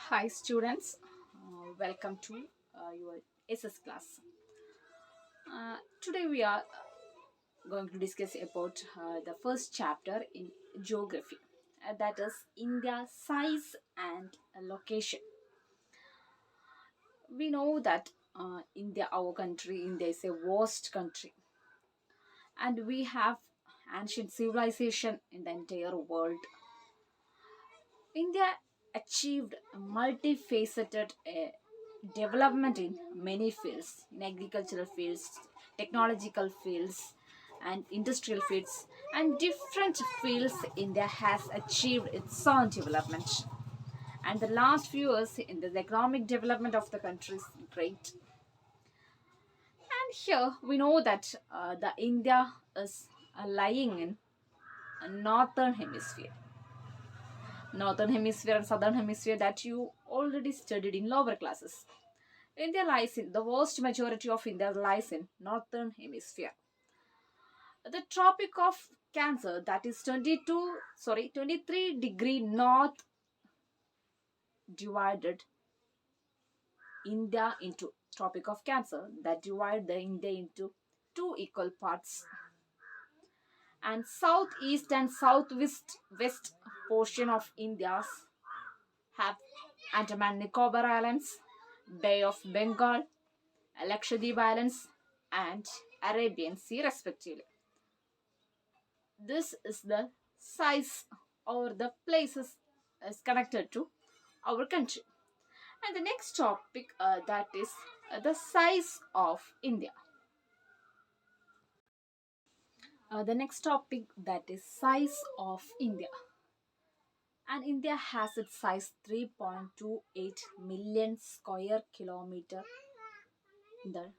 Hi students, welcome to your SS class. Today we are going to discuss about the first chapter in geography, that is India size and location. We know that India, our country, India is a vast country, and we have ancient civilization in the entire world. India achieved a multifaceted development in many fields, in agricultural fields, technological fields, and industrial fields, and different fields. India has achieved its own development. And the last few years in the economic development of the country is great. And here we know that the India is lying in a northern hemisphere, northern hemisphere and southern hemisphere that you already studied in lower classes. India lies in the vast majority of India lies in northern hemisphere. The Tropic of Cancer, that is 23 north, divided India into Tropic of Cancer, that divide the India into two equal parts. And southeast and southwest west portion of India have Andaman Nicobar Islands, Bay of Bengal, Lakshadweep Islands, and Arabian Sea, respectively. This is the size or the places is connected to our country. And the next topic, that is the size of India. The next topic, that is size of India. And India has its size 3.28 million square kilometer in the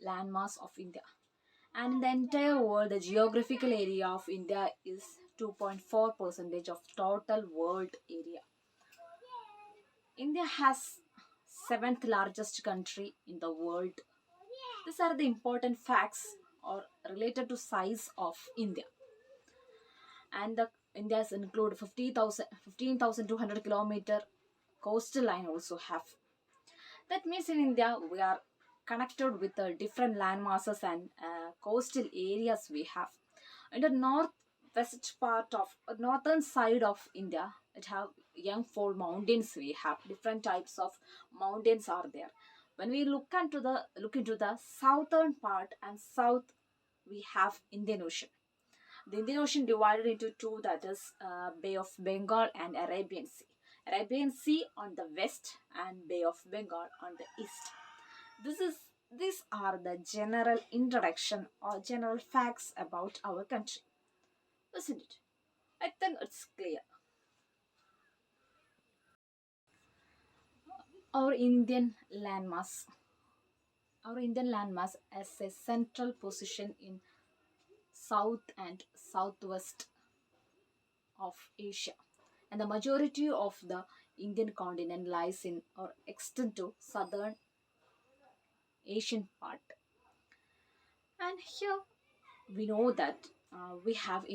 landmass of India. And in the entire world, the geographical area of India is 2.4 percentage of total world area. India has seventh largest country in the world. These are the important facts or related to size of India. And the India's include 15,200 kilometer coastal line also have. That means in India we are connected with the different land masses and coastal areas we have. In the northwest part of northern side of India, it have young fold mountains. We have different types of mountains are there. When we look into the southern part and south, we have Indian Ocean. The Indian Ocean divided into two, that is Bay of Bengal and Arabian Sea. Arabian Sea on the west and Bay of Bengal on the east. These are the general introduction or general facts about our country, isn't it? I think it's clear. Our Indian landmass. Our Indian landmass has a central position in south and southwest of Asia, and the majority of the Indian continent lies in or extend to southern Asian part. And here we know that we have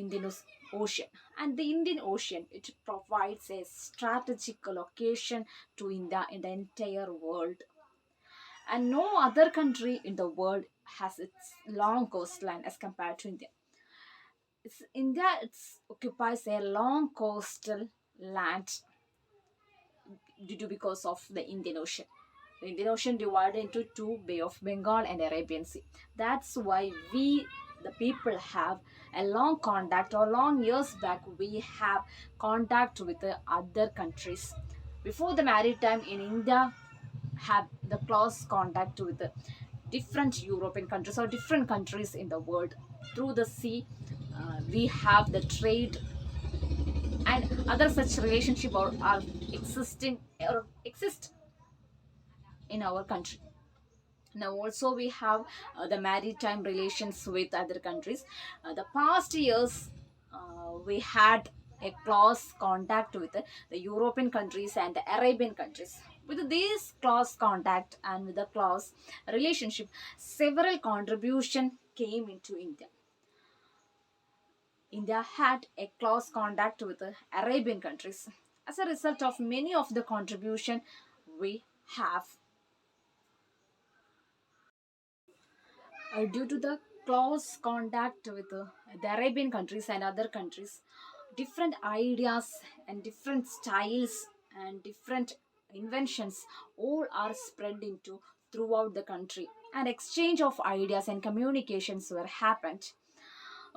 Ocean, and the Indian Ocean, it provides a strategic location to India in the entire world, and no other country in the world has its long coastline as compared to India. It occupies a long coastal land due to because of the Indian Ocean. The Indian Ocean divided into two, Bay of Bengal and Arabian Sea. That's why we, the people, have a long contact, or long years back we have contact with the other countries. Before the maritime in India have the close contact with the different European countries or different countries in the world. Through the sea, we have the trade and other such relationship or are existing or exist in our country. Now also we have the maritime relations with other countries. The past years we had a close contact with the European countries and the Arabian countries. With this close contact and with the close relationship, several contribution came into India. India had a close contact with the Arabian countries. as a result of many of the contribution we have. Due to the close contact with the Arabian countries and other countries, different ideas and different styles and different inventions all are spread into throughout the country, and exchange of ideas and communications were happened.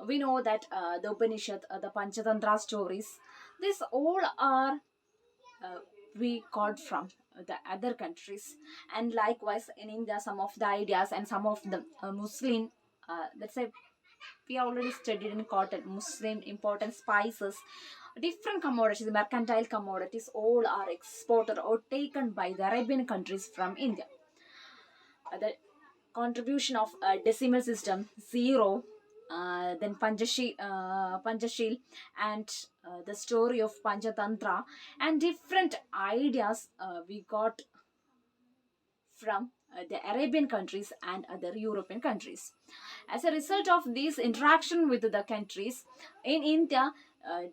We know that the Upanishad, the Panchatantra stories, these all are uh, we got from the other countries. And likewise in India, some of the ideas and some of the Muslim, let's say, we already studied in cotton, Muslim important spices, different commodities, mercantile commodities, all are exported or taken by the Arabian countries from India. The contribution of decimal system, zero, then Panchashil, and the story of Panchatantra, and different ideas we got from the Arabian countries and other European countries. As a result of this interaction with the countries in India,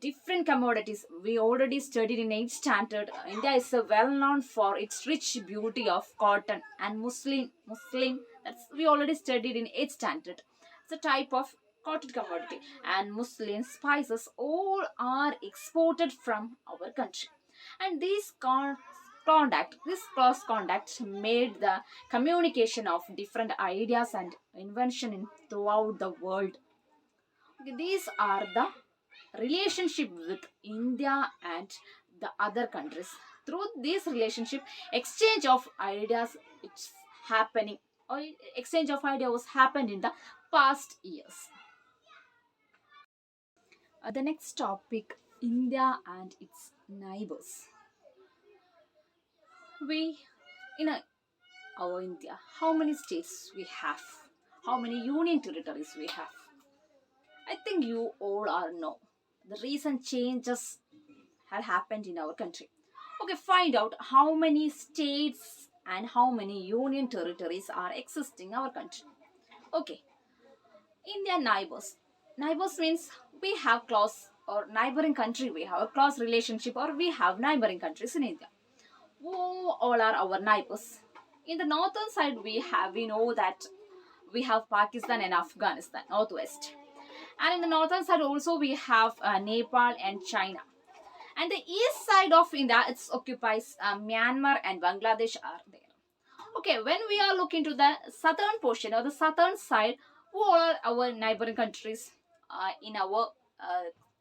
different commodities we already studied in 8th standard. India is well known for its rich beauty of cotton and Muslim. That's we already studied in 8th standard. It's a type of cotton commodity, and Muslim spices all are exported from our country, and this close contact made the communication of different ideas and invention in throughout the world. Okay, these are the relationship with India and the other countries. Through this relationship, exchange of ideas it's happening, or exchange of ideas was happened in the past years. The next topic, India and its neighbors. We in our India, how many states we have, how many union territories we have. I think you all are know the recent changes have happened in our country. Okay, find out how many states and how many union territories are existing in our country. Okay, India neighbors. Neighbors means we have close or neighboring country, we have a close relationship, or we have neighboring countries in India. Who all are our neighbors? In the northern side, we know that we have Pakistan and Afghanistan, northwest. And in the northern side also we have Nepal and China. And the east side of India, it occupies Myanmar and Bangladesh are there. Okay, when we are looking to the southern portion or the southern side, who are our neighboring countries? In our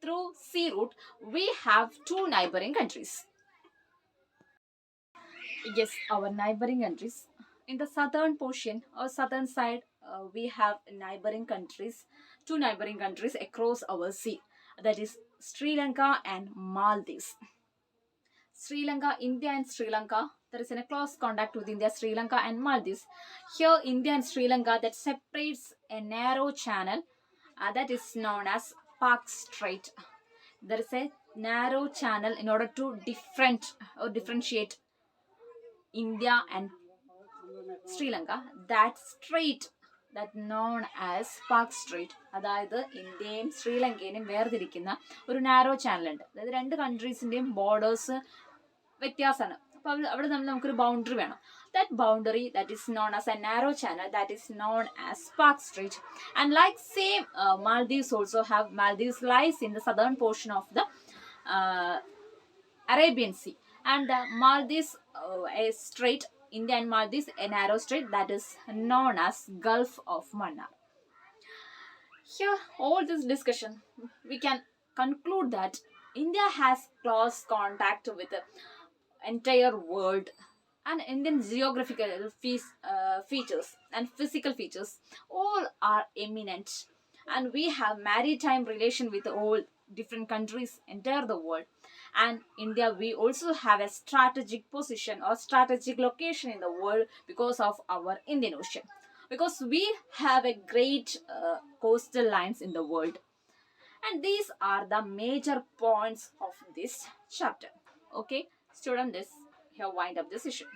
through sea route, we have two neighboring countries. Yes, our neighboring countries. In the southern portion or southern side, we have neighboring countries, two neighboring countries across our sea. That is Sri Lanka and Maldives. Sri Lanka, India and Sri Lanka. There is a close contact with India, Sri Lanka and Maldives. Here, India and Sri Lanka that separates a narrow channel that is known as Park Strait. There is a narrow channel in order to differentiate India and Sri Lanka. That strait that known as Park Strait, അതായത് ഇന്ത്യയും ശ്രീലങ്കയും വേർതിരിക്കുന്ന ഒരു narrow channel ഉണ്ട്. അതായത് രണ്ട് കൺട്രീസിൻ്റെയും borders വ്യത്യാസമാണ്. അപ്പോൾ അവിടെ നമുക്കൊരു ബൗണ്ടറി വേണം. That boundary that is known as a narrow channel that is known as Park Strait. And like same Maldives also have, Maldives lies in the southern portion of the Arabian Sea, and Maldives a strait, India and Maldives a narrow strait that is known as Gulf of Mannar. Here, all this discussion, we can conclude that India has close contact with the entire world, and Indian geographical features and physical features all are eminent, and we have maritime relation with all different countries entire the world. And India, we also have a strategic position or strategic location in the world because of our Indian Ocean, because we have a great coastal lines in the world. And these are the major points of this chapter. Okay, student, this here wind up the session.